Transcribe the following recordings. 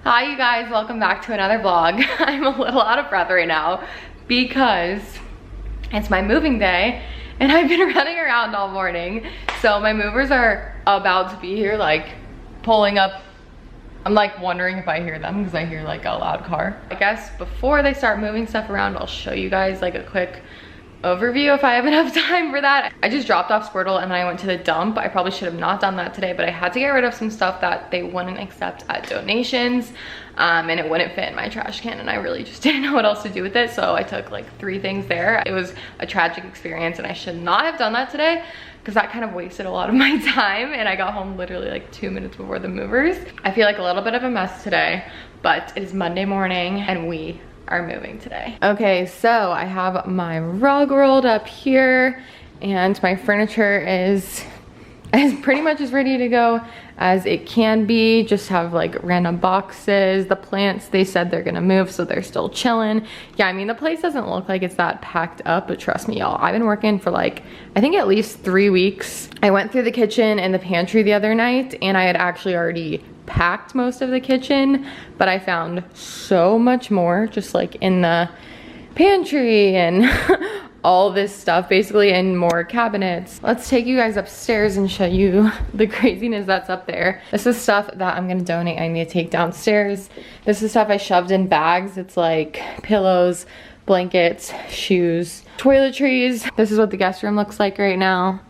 Hi you guys, welcome back to another vlog. I'm a little out of breath right now because it's my moving day and I've been running around all morning. So my movers are about to be here, like pulling up. I'm like wondering if I hear them because I hear like a loud car. I guess before they start moving stuff around, I'll show you guys like a quick overview if I have enough time for that. I just dropped off Squirtle and then I went to the dump. I probably should have not done that today, but I had to get rid of some stuff that they wouldn't accept at donations, and it wouldn't fit in my trash can, and I really just didn't know what else to do with it, so I took like 3 things there. It was a tragic experience and I should not have done that today because that kind of wasted a lot of my time, and I got home literally like 2 minutes before the movers. I feel like a little bit of a mess today, but it is Monday morning and we are moving today. Okay, so I have my rug rolled up here and my furniture is pretty much as ready to go as it can be. Just have like random boxes. The plants, they said they're gonna move, so they're still chilling. Yeah, I mean, the place doesn't look like it's that packed up, but trust me, y'all, I've been working for like, I think at least 3 weeks. I went through the kitchen and the pantry the other night and I had actually already packed most of the kitchen, but I found so much more just like in the pantry and all this stuff basically, and more cabinets. Let's take you guys upstairs and show you the craziness that's up there. This is stuff that I'm gonna donate. I need to take downstairs. This is stuff I shoved in bags. It's like pillows, blankets, shoes, toiletries. This is what the guest room looks like right now.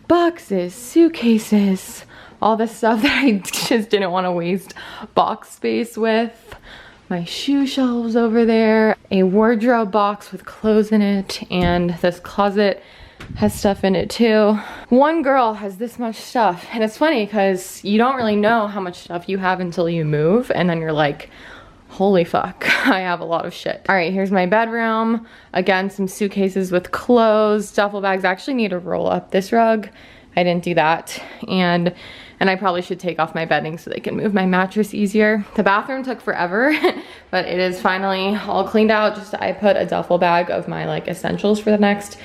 Boxes, suitcases, all this stuff that I just didn't want to waste box space with. My shoe shelves over there, a wardrobe box with clothes in it, and this closet has stuff in it too. One girl has this much stuff, and it's funny because you don't really know how much stuff you have until you move, and then you're like, holy fuck, I have a lot of shit. All right, here's my bedroom. Again, some suitcases with clothes, duffel bags. I actually need to roll up this rug. I didn't do that. And I probably should take off my bedding so they can move my mattress easier. The bathroom took forever, but it is finally all cleaned out. Just I put a duffel bag of my like essentials for the next,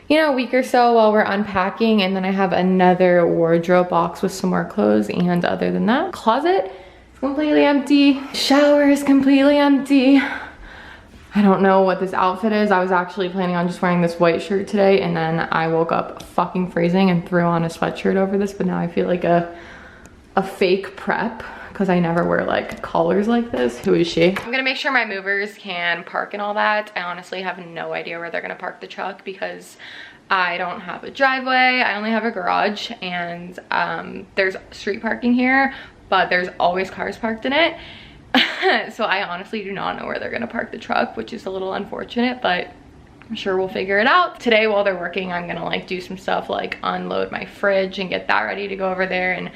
you know, week or so while we're unpacking. And then I have another wardrobe box with some more clothes. And other than that, closet is completely empty. Shower is completely empty. I don't know what this outfit is. I was actually planning on just wearing this white shirt today, and then I woke up fucking freezing and threw on a sweatshirt over this, but now I feel like a fake prep because I never wear like collars like this. Who is she? I'm gonna make sure my movers can park and all that. I honestly have no idea where they're gonna park the truck because I don't have a driveway. I only have a garage, and there's street parking here, but there's always cars parked in it. So I honestly do not know where they're gonna park the truck, which is a little unfortunate, but I'm sure we'll figure it out. Today while they're working, I'm gonna like do some stuff like unload my fridge and get that ready to go over there and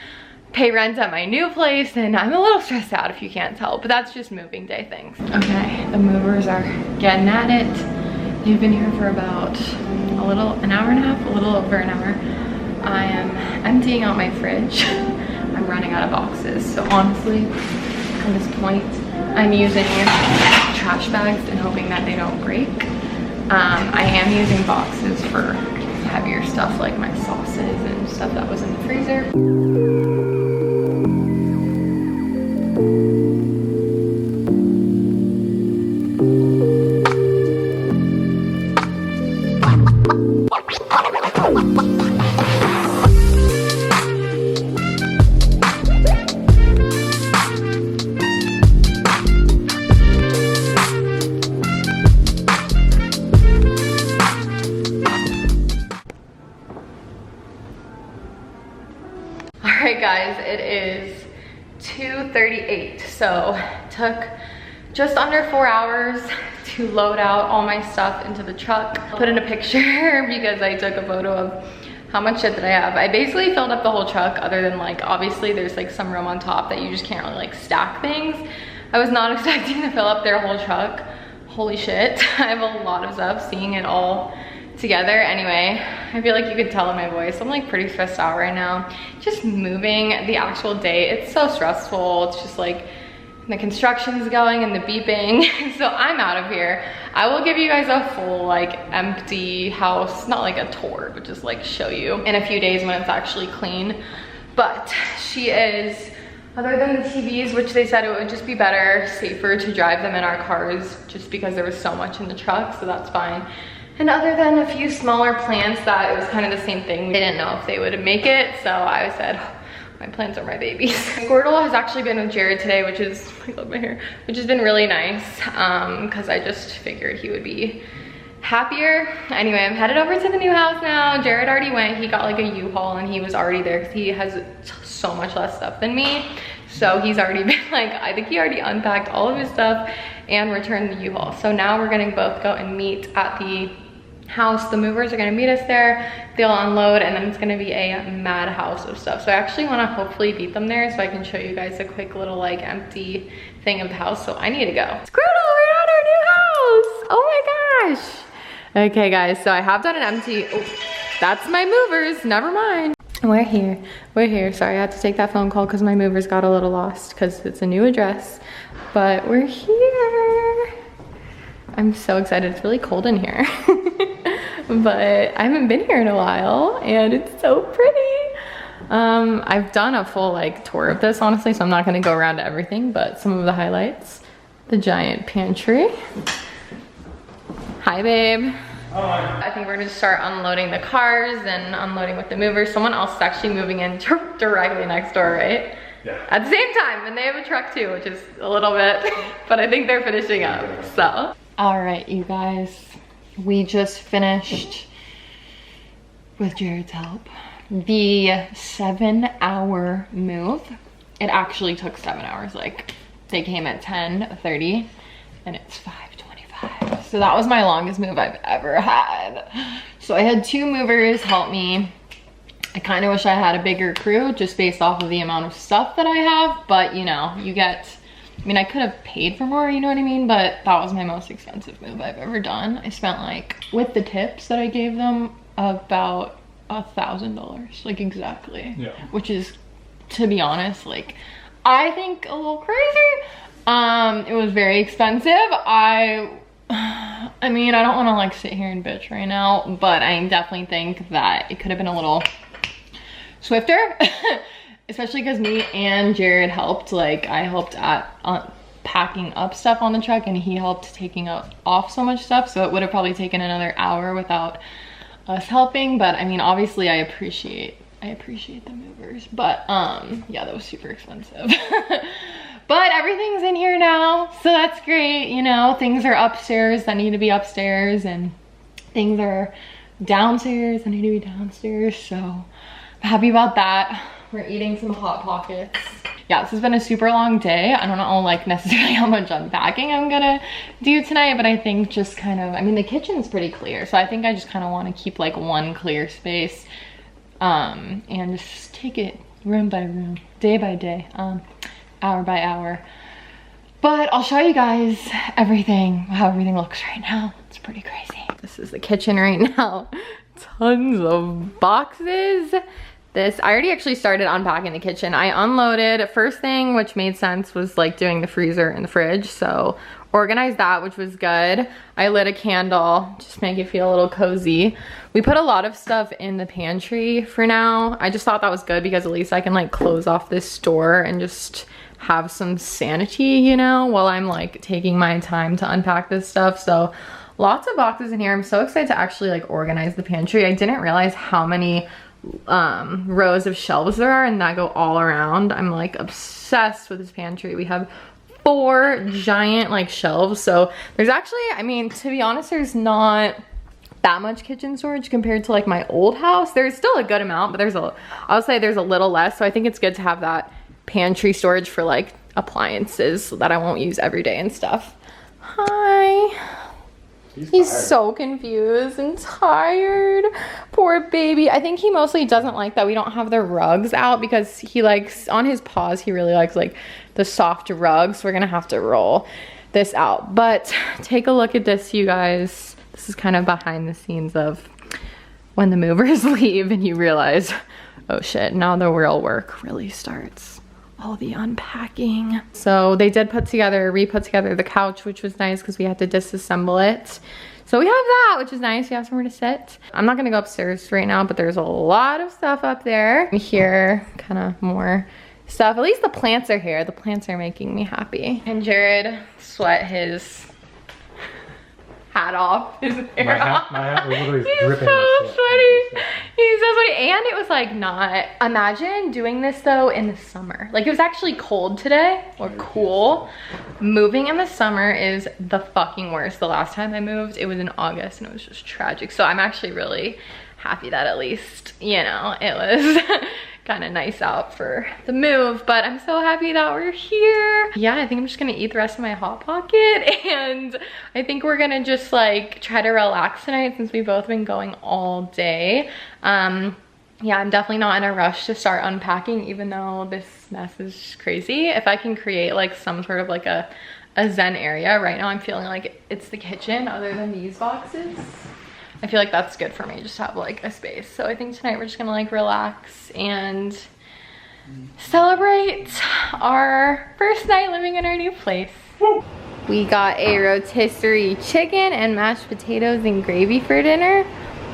pay rent at my new place, and I'm a little stressed out if you can't tell, but that's just moving day things. Okay, the movers are getting at it. They've been here for about an hour and a half, a little over an hour. I am emptying out my fridge. I'm running out of boxes, so honestly, at this point, I'm using trash bags and hoping that they don't break. I am using boxes for heavier stuff like my sauces and stuff that was in the freezer. Alright guys, it is 2:38, so took just under 4 hours to load out all my stuff into the truck. I'll put in a picture because I took a photo of how much shit that I have. I basically filled up the whole truck, other than like, obviously there's like some room on top that you just can't really like stack things. I was not expecting to fill up their whole truck. Holy shit, I have a lot of stuff, seeing it all together. Anyway, I feel like you could tell in my voice, I'm like pretty stressed out right now. Just moving the actual day, it's so stressful. It's just like the construction's going and the beeping. So I'm out of here. I will give you guys a full like empty house, not like a tour, but just like show you in a few days when it's actually clean. But she is Other than the TVs, which they said it would just be better, safer to drive them in our cars just because there was so much in the truck, so that's fine. And other than a few smaller plants that it was kind of the same thing. They didn't know if they would make it, so I said, my plants are my babies. Squirtle has actually been with Jared today, which is, I love my hair, which has been really nice because I just figured he would be happier. Anyway, I'm headed over to the new house now. Jared already went. He got like a U-Haul and he was already there because he has so much less stuff than me. So he's already been like, I think he already unpacked all of his stuff and returned the U-Haul. So now we're gonna both go and meet at the house. The movers are gonna meet us there. They'll unload and then it's gonna be a madhouse of stuff. So I actually wanna hopefully beat them there so I can show you guys a quick little like empty thing of the house. So I need to go. Squirtle, we're at our new house. Oh my gosh. Okay guys, so I have done an empty, oh, that's my movers, never mind. We're here. Sorry, I had to take that phone call because my movers got a little lost because it's a new address, but we're here. I'm so excited, it's really cold in here. But I haven't been here in a while and it's so pretty. I've done a full like tour of this honestly, so I'm not gonna go around to everything, but some of the highlights. The giant pantry. Hi, babe. Hi. I think we're gonna start unloading the cars and unloading with the movers. Someone else is actually moving in directly next door, right? Yeah. At the same time, and they have a truck too, which is a little bit, but I think they're finishing up, so. All right, you guys, we just finished, with Jared's help, the 7-hour move. It actually took 7 hours, like they came at 10:30 and it's 5:25. So that was my longest move I've ever had. So I had 2 movers help me. I kind of wish I had a bigger crew just based off of the amount of stuff that I have, but you know, you get, I mean, I could have paid for more, you know what I mean? But that was my most expensive move I've ever done. I spent like, with the tips that I gave them, about $1,000, like exactly. Yeah. Which is, to be honest, like, I think a little crazy. It was very expensive. I mean, I don't want to like sit here and bitch right now, but I definitely think that it could have been a little swifter, especially because me and Jared helped. Like, I helped at packing up stuff on the truck and he helped taking off so much stuff, so it would have probably taken another hour without us helping. But I mean, obviously I appreciate the movers, but yeah, that was super expensive. But everything's in here now, so that's great. You know, things are upstairs that need to be upstairs and things are downstairs that need to be downstairs, so I'm happy about that. We're eating some Hot Pockets. Yeah, this has been a super long day. I don't know like necessarily how much unpacking I'm gonna do tonight, but I think just kind of, I mean, the kitchen's pretty clear, so I think I just kind of want to keep like one clear space and just take it room by room, day by day, hour by hour. But I'll show you guys how everything looks right now. It's pretty crazy. This is the kitchen right now. Tons of boxes. I already actually started unpacking the kitchen. I unloaded first thing, which made sense, was like doing the freezer and the fridge. So organized that, which was good. I lit a candle, just make it feel a little cozy. We put a lot of stuff in the pantry for now. I just thought that was good because at least I can like close off this store and just have some sanity, you know, while I'm like taking my time to unpack this stuff. So lots of boxes in here. I'm so excited to actually like organize the pantry. I didn't realize how many rows of shelves there are and that go all around. I'm like obsessed with this pantry. We have 4 giant like shelves. So there's actually, I mean, to be honest, there's not that much kitchen storage compared to like my old house. There's still a good amount, but I'll say there's a little less. So I think it's good to have that pantry storage for like appliances that I won't use every day and stuff. Hi. He's so confused and tired. Poor baby. I think he mostly doesn't like that we don't have the rugs out because he likes, on his paws, he really likes like the soft rugs. So we're gonna have to roll this out. But take a look at this, you guys. This is kind of behind the scenes of when the movers leave and you realize, oh shit, now the real work really starts. All the unpacking. So they did re-put together the couch, which was nice because we had to disassemble it. So we have that, which is nice. We have somewhere to sit. I'm not gonna go upstairs right now, but there's a lot of stuff up there. Here, kind of more stuff. At least the plants are here. The plants are making me happy. And Jared sweat his hat off, his hair off. My hat was literally He's dripping. so sweaty. He's so sweaty. And it was like not, imagine doing this though in the summer. Like it was actually cold today, or cool. Moving in the summer is the fucking worst. The last time I moved, it was in August and it was just tragic. So I'm actually really happy that at least, you know, it was kind of nice out for the move, but I'm so happy that we're here. Yeah, I think I'm just gonna eat the rest of my Hot Pocket, and I think we're gonna just like try to relax tonight since we've both been going all day. Yeah, I'm definitely not in a rush to start unpacking, even though this mess is crazy. If I can create like some sort of like a zen area, right now I'm feeling like it's the kitchen other than these boxes. I feel like that's good for me, just to have like a space. So I think tonight we're just gonna like relax and celebrate our first night living in our new place. We got a rotisserie chicken and mashed potatoes and gravy for dinner.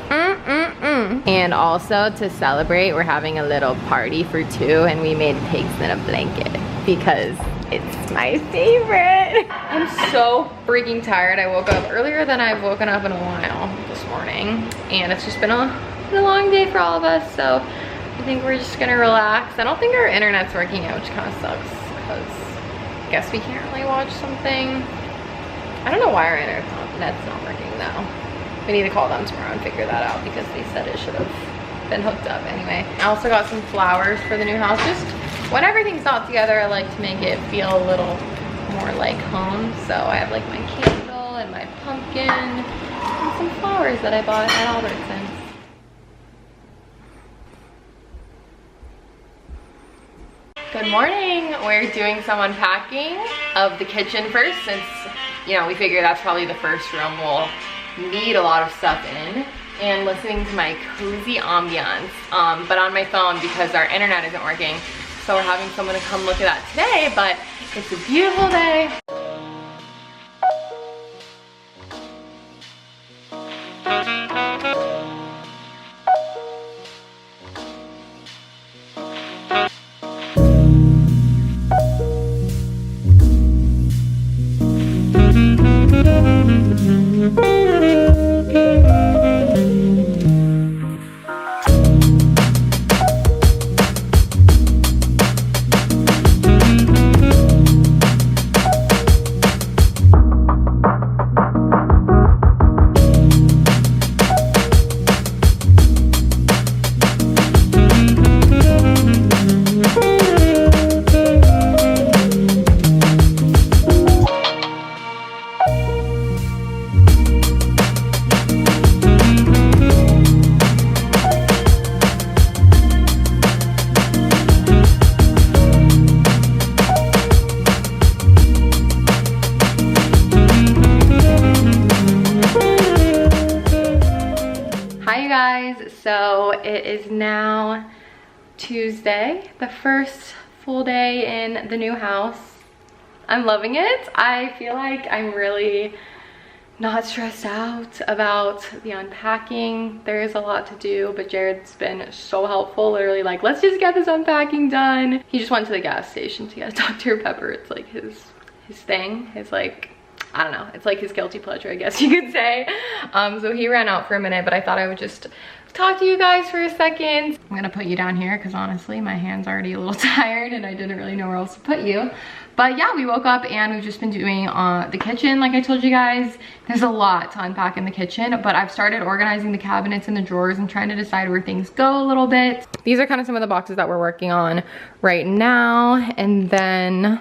And also to celebrate, we're having a little party for two, and we made pigs in a blanket because it's my favorite. I'm so freaking tired. I woke up earlier than I've woken up in a while this morning, and it's just been a long day for all of us, so I think we're just gonna relax. I don't think our internet's working yet, which kind of sucks because I guess we can't really watch something. I don't know why our internet's not working though. We need to call them tomorrow and figure that out because they said it should have been hooked up anyway. I also got some flowers for the new house. Just when everything's not together, I like to make it feel a little more like home. So I have like my candle and my pumpkin and some flowers that I bought at Albertsons. Good morning. We're doing some unpacking of the kitchen first, since, you know, we figure that's probably the first room we'll need a lot of stuff in, and listening to my cozy ambiance, but on my phone because our internet isn't working. So we're having someone to come look at that today, but it's a beautiful day. So it is now Tuesday, the first full day in the new house. I'm loving it. I feel like I'm really not stressed out about the unpacking. There is a lot to do, but Jared's been so helpful, literally like, let's just get this unpacking done. He just went to the gas station to get a Dr. Pepper. It's like his thing. It's like, I don't know, it's like his guilty pleasure, I guess you could say. So he ran out for a minute, but I thought I would just talk to you guys for a second. I'm gonna put you down here because honestly my hand's already a little tired and I didn't really know where else to put you. But yeah, we woke up and we've just been doing the kitchen like I told you guys. There's a lot to unpack in the kitchen, but I've started organizing the cabinets and the drawers and trying to decide where things go a little bit. These are kind of some of the boxes that we're working on right now, and then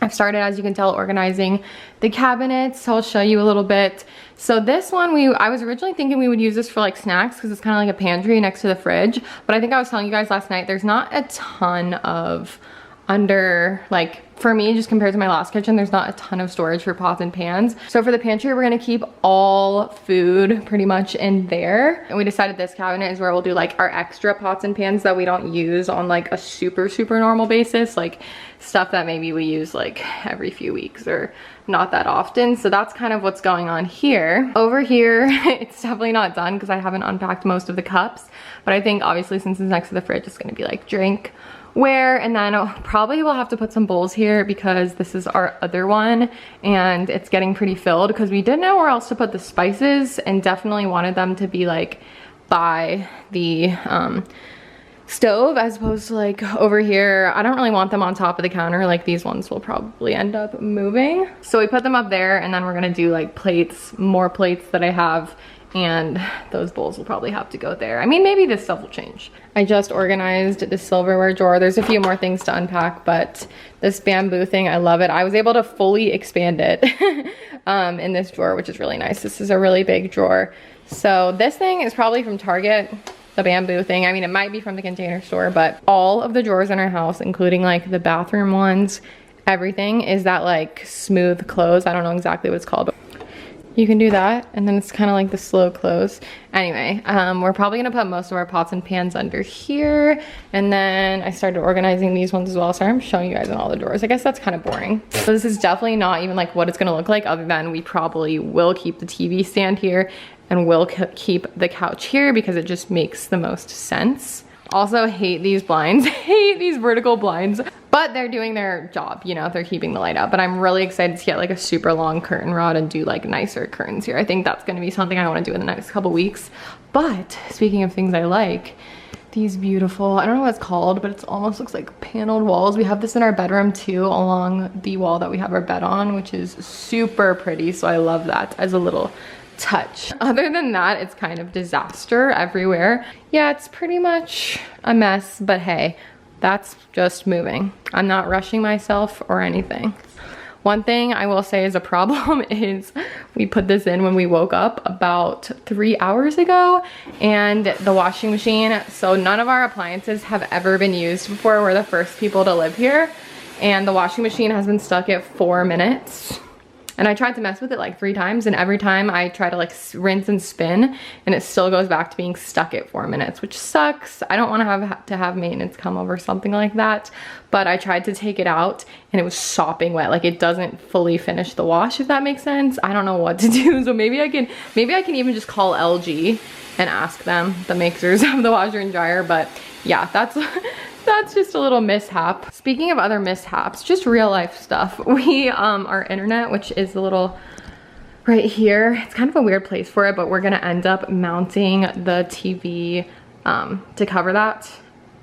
I've started, as you can tell, organizing the cabinets, so I'll show you a little bit. So this one, I was originally thinking we would use this for like snacks because it's kind of like a pantry next to the fridge, but I think I was telling you guys last night, there's not a ton of like for me, just compared to my last kitchen, there's not a ton of storage for pots and pans. So for the pantry, we're gonna keep all food pretty much in there. And we decided this cabinet is where we'll do like our extra pots and pans that we don't use on like a super normal basis, like stuff that maybe we use like every few weeks or not that often. So that's kind of what's going on here. Over here, it's definitely not done because I haven't unpacked most of the cups, but I think obviously since it's next to the fridge, it's gonna be like drink, wear. And then probably we'll have to put some bowls here because this is our other one and it's getting pretty filled because we didn't know where else to put the spices and definitely wanted them to be like by the stove as opposed to like over here. I don't really want them on top of the counter. Like these ones will probably end up moving. So we put them up there and then we're gonna do like plates, more plates that I have, and those bowls will probably have to go there. I mean, maybe this stuff will change. I just organized the silverware drawer. There's a few more things to unpack, but this bamboo thing, I love it. I was able to fully expand it in this drawer, which is really nice. This is a really big drawer. So this thing is probably from Target, the bamboo thing. I mean, it might be from the Container Store, but all of the drawers in our house, including like the bathroom ones, everything is that like smooth close. I don't know exactly what it's called, but you can do that, and then it's kind of like the slow close. Anyway, we're probably gonna put most of our pots and pans under here, and then I started organizing these ones as well. Sorry, I'm showing you guys in all the drawers. I guess that's kind of boring. So this is definitely not even like what it's gonna look like, other than we probably will keep the TV stand here, and we'll keep the couch here because it just makes the most sense. Also hate these blinds, hate these vertical blinds, but they're doing their job, you know, they're keeping the light out. But I'm really excited to get like a super long curtain rod and do like nicer curtains here. I think that's gonna be something I wanna do in the next couple weeks. But speaking of things I like, these beautiful, I don't know what it's called, but it almost looks like paneled walls. We have this in our bedroom too, along the wall that we have our bed on, which is super pretty. So I love that as a little touch. Other than that, it's kind of disaster everywhere. Yeah, it's pretty much a mess, but hey, that's just moving. I'm not rushing myself or anything. One thing I will say is a problem is we put this in when we woke up about 3 hours ago, and the washing machine, so none of our appliances have ever been used before. We're the first people to live here, and the washing machine has been stuck at 4 minutes. And I tried to mess with it like 3 times, and every time I try to like rinse and spin, and it still goes back to being stuck at 4 minutes, which sucks. I don't want to have maintenance come over something like that. But I tried to take it out and it was sopping wet. Like it doesn't fully finish the wash, if that makes sense. I don't know what to do. So maybe I can even just call LG and ask them, the makers of the washer and dryer. But yeah, that's just a little mishap. Speaking of other mishaps, just real life stuff. Our internet, which is a little right here, it's kind of a weird place for it, but we're gonna end up mounting the TV to cover that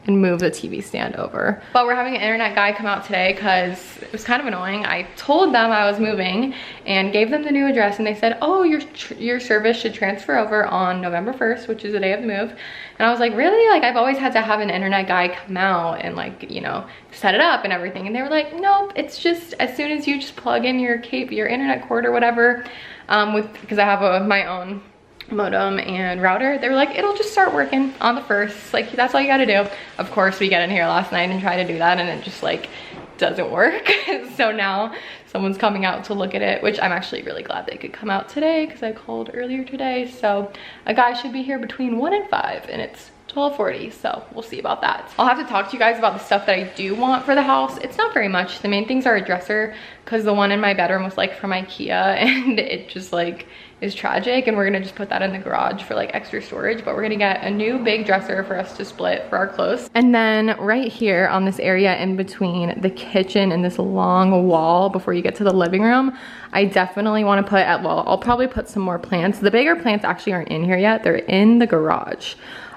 and move the TV stand over. But we're having an internet guy come out today because it was kind of annoying. I told them I was moving and gave them the new address, and they said, oh, your service should transfer over on November 1st, which is the day of the move. And I was like, really? Like, I've always had to have an internet guy come out and like, you know, set it up and everything. And they were like, nope, it's just as soon as you just plug in your internet cord or whatever, because I have my own modem and router, they were like, it'll just start working on the 1st. Like, that's all you gotta do. Of course, we get in here last night and try to do that, and it just like doesn't work. So now someone's coming out to look at it, which I'm actually really glad they could come out today because I called earlier today. So a guy should be here between 1 and 5, and it's 12:40, so we'll see about that. I'll have to talk to you guys about the stuff that I do want for the house. It's not very much. The main things are a dresser, because the one in my bedroom was like from IKEA, and it just like is tragic, and we're gonna just put that in the garage for like extra storage. But we're gonna get a new big dresser for us to split for our clothes. And then right here on this area in between the kitchen and this long wall before you get to the living room, I definitely want to put, well, I'll probably put some more plants. The bigger plants actually aren't in here yet. They're in the garage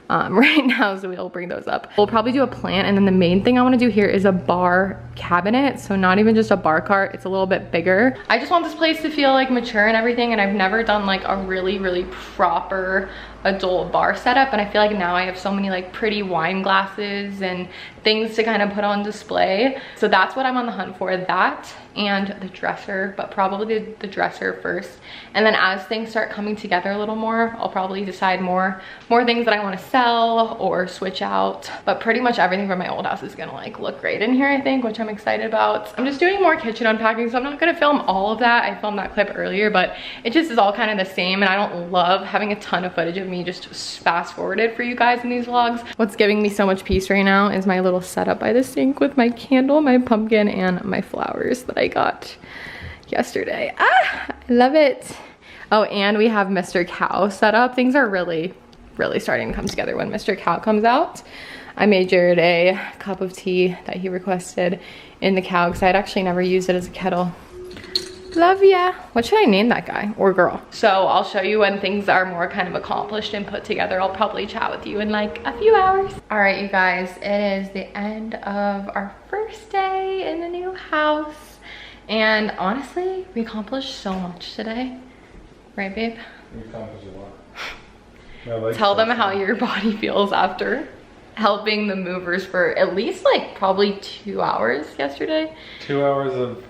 right now, so we'll bring those up. We'll probably do a plant, and then the main thing I want to do here is a bar cabinet. So not even just a bar cart, it's a little bit bigger. I just want this place to feel like mature and everything, and I've never done like a really proper adult bar setup, and I feel like now I have so many like pretty wine glasses and things to kind of put on display. So that's what I'm on the hunt for, that and the dresser, but probably the dresser first. And then as things start coming together a little more, I'll probably decide more things that I want to sell or switch out. But pretty much everything from my old house is gonna like look great in here, I think, which I'm excited about. I'm just doing more kitchen unpacking, so I'm not gonna film all of that. I filmed that clip earlier, but it just is all kind of the same, and I don't love having a ton of footage of me just fast forwarded for you guys in these vlogs. What's giving me so much peace right now is my little setup by the sink with my candle, my pumpkin, and my flowers that I got yesterday. I love it. Oh, and we have Mr. Cow set up. Things are really starting to come together when Mr. Cow comes out. I made Jared a cup of tea that he requested in the cow because I'd actually never used it as a kettle. Love ya. What should I name that guy or girl? So I'll show you when things are more kind of accomplished and put together. I'll probably chat with you in like a few hours. All right, you guys, it is the end of our first day in the new house. And honestly, we accomplished so much today. Right, babe? We accomplished a lot. Tell them how your body feels after helping the movers for at least like probably 2 hours yesterday. 2 hours of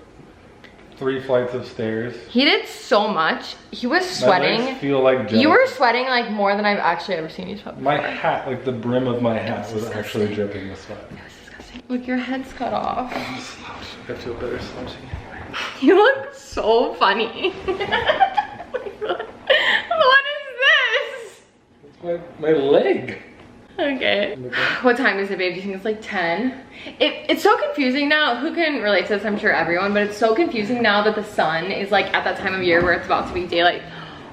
3 flights of stairs. He did so much. He was sweating. My legs feel like jelly. You were sweating like more than I've actually ever seen you sweat before. My hat, like the brim of my hat was actually dripping with sweat. That was disgusting. Look, your head's cut off. I feel better slouching anyway. You look so funny. What is this? It's my leg. Okay. What time is it, babe? Do you think it's like 10? It's so confusing now. Who can relate to this? I'm sure everyone, but it's so confusing now that the sun is like at that time of year where it's about to be daylight.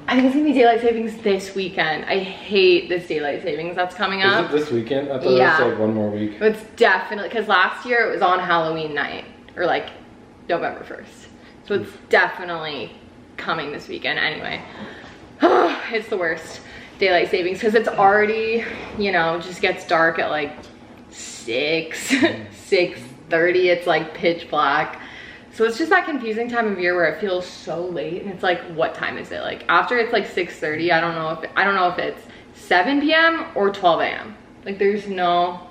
I think it's gonna be daylight savings this weekend. I hate this daylight savings that's coming up. Is it this weekend? I thought it was like 1 more week. It's definitely, because last year it was on Halloween night, or like November 1st. So it's definitely coming this weekend anyway. It's the worst. Daylight savings because it's already, you know, just gets dark at like 6:30. It's like pitch black, so it's just that confusing time of year where it feels so late and it's like, what time is it? Like after it's like 6:30, I don't know if it's 7 p.m. or 12 a.m. like there's no,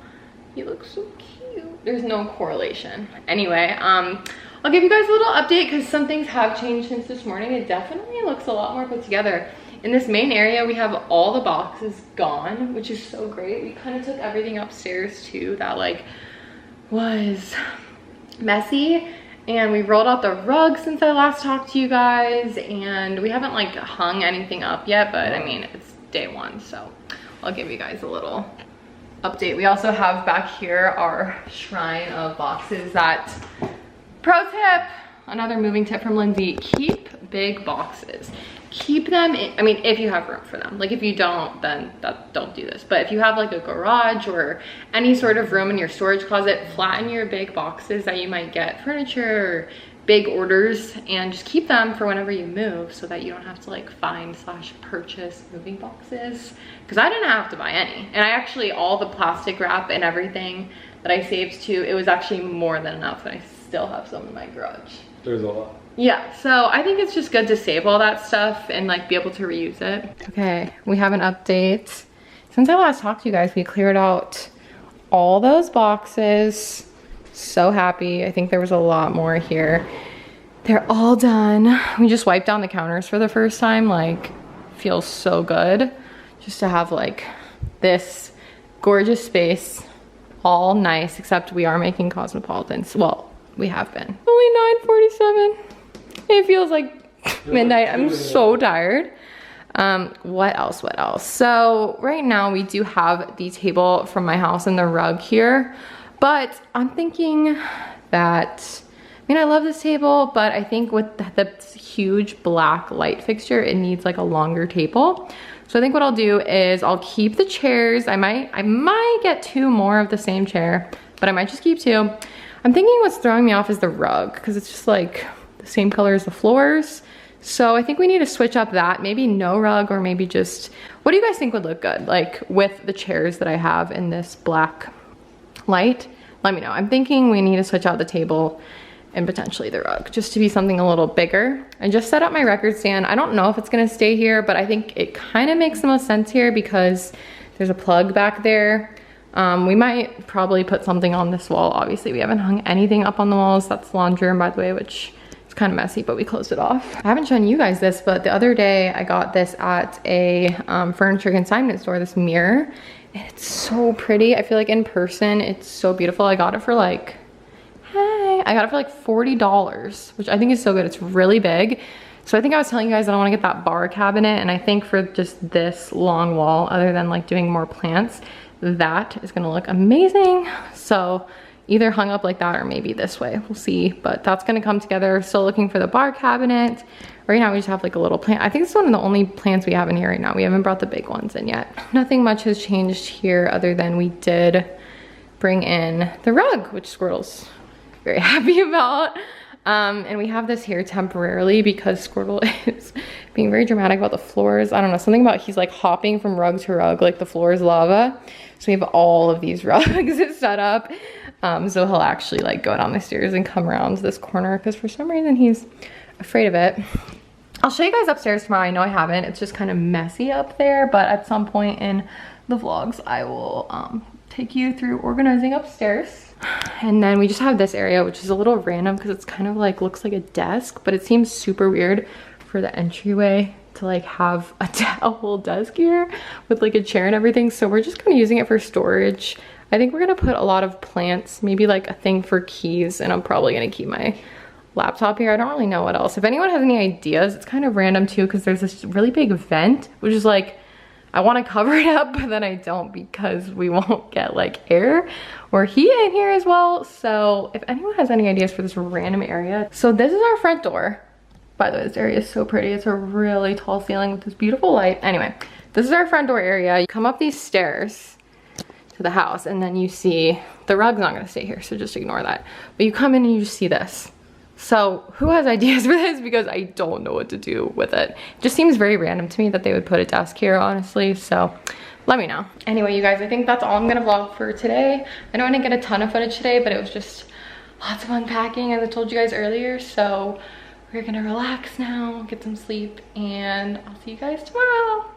you look so cute, there's no correlation. Anyway, I'll give you guys a little update because some things have changed since this morning. It definitely looks a lot more put together. In this main area, we have all the boxes gone, which is so great. We kind of took everything upstairs too that like was messy, and we rolled out the rug since I last talked to you guys, and we haven't like hung anything up yet, but I mean, it's day 1, so I'll give you guys a little update. We also have back here our shrine of boxes that, pro tip, another moving tip from Lindsey, keep big boxes. Keep them in, I mean, if you have room for them. Like if you don't, then don't do this. But if you have like a garage or any sort of room in your storage closet, flatten your big boxes that you might get furniture or big orders, and just keep them for whenever you move so that you don't have to like find/purchase moving boxes. Because I didn't have to buy any. And I actually, all the plastic wrap and everything that I saved too, it was actually more than enough, and I still have some in my garage. There's a lot. Yeah, so I think it's just good to save all that stuff and like be able to reuse it. Okay, we have an update. Since I last talked to you guys, we cleared out all those boxes. So happy. I think there was a lot more here. They're all done. We just wiped down the counters for the first time. Like, feels so good just to have like this gorgeous space, all nice, except we are making cosmopolitans. Well, we have been. Only 9:47. It feels like midnight. I'm so tired. What else? So right now we do have the table from my house and the rug here, but I'm thinking that, I mean, I love this table, but I think with the huge black light fixture, it needs like a longer table. So I think what I'll do is I'll keep the chairs. I might get 2 more of the same chair, but I might just keep 2. I'm thinking what's throwing me off is the rug, because it's just like the same color as the floors. So I think we need to switch up that. Maybe no rug, or maybe just, what do you guys think would look good? Like with the chairs that I have in this black light, let me know. I'm thinking we need to switch out the table and potentially the rug, just to be something a little bigger. I just set up my record stand. I don't know if it's gonna stay here, but I think it kind of makes the most sense here because there's a plug back there. We might probably put something on this wall. Obviously, we haven't hung anything up on the walls. That's the laundry room, by the way, which is kind of messy, but we closed it off. I haven't shown you guys this, but the other day I got this at a furniture consignment store, this mirror. And it's so pretty. I feel like in person, it's so beautiful. I got it for like, I got it for like $40, which I think is so good. It's really big. So I think I was telling you guys that I want to get that bar cabinet, and I think for just this long wall, other than like doing more plants, that is gonna look amazing. So either hung up like that or maybe this way, we'll see, but that's gonna come together. Still looking for the bar cabinet. Right now we just have like a little plant. I think it's one of the only plants we have in here right now. We haven't brought the big ones in yet. Nothing much has changed here other than we did bring in the rug, which Squirtle's very happy about. And we have this here temporarily because Squirtle is being very dramatic about the floors. I don't know, something about he's like hopping from rug to rug, like the floor is lava. So we have all of these rugs set up. So he'll actually like go down the stairs and come around this corner because for some reason he's afraid of it. I'll show you guys upstairs tomorrow. I know I haven't. It's just kind of messy up there, but at some point in the vlogs, I will take you through organizing upstairs. And then we just have this area, which is a little random because it's kind of like looks like a desk, but it seems super weird for the entryway to like have a whole desk here with like a chair and everything. So we're just kind of using it for storage. I think we're gonna put a lot of plants, maybe like a thing for keys, and I'm probably gonna keep my laptop here. I don't really know what else. If anyone has any ideas, it's kind of random too because there's this really big vent, which is like, I want to cover it up, but then I don't because we won't get like air or heat in here as well. So if anyone has any ideas for this random area. So this is our front door. By the way, this area is so pretty. It's a really tall ceiling with this beautiful light. Anyway, this is our front door area. You come up these stairs to the house and then you see, the rug's not gonna stay here, so just ignore that. But you come in and you just see this. So who has ideas for this? Because I don't know what to do with it. It just seems very random to me that they would put a desk here, honestly. So let me know. Anyway, you guys, I think that's all I'm gonna vlog for today. I know I didn't get a ton of footage today, but it was just lots of unpacking as I told you guys earlier. So we're gonna relax now, get some sleep, and I'll see you guys tomorrow.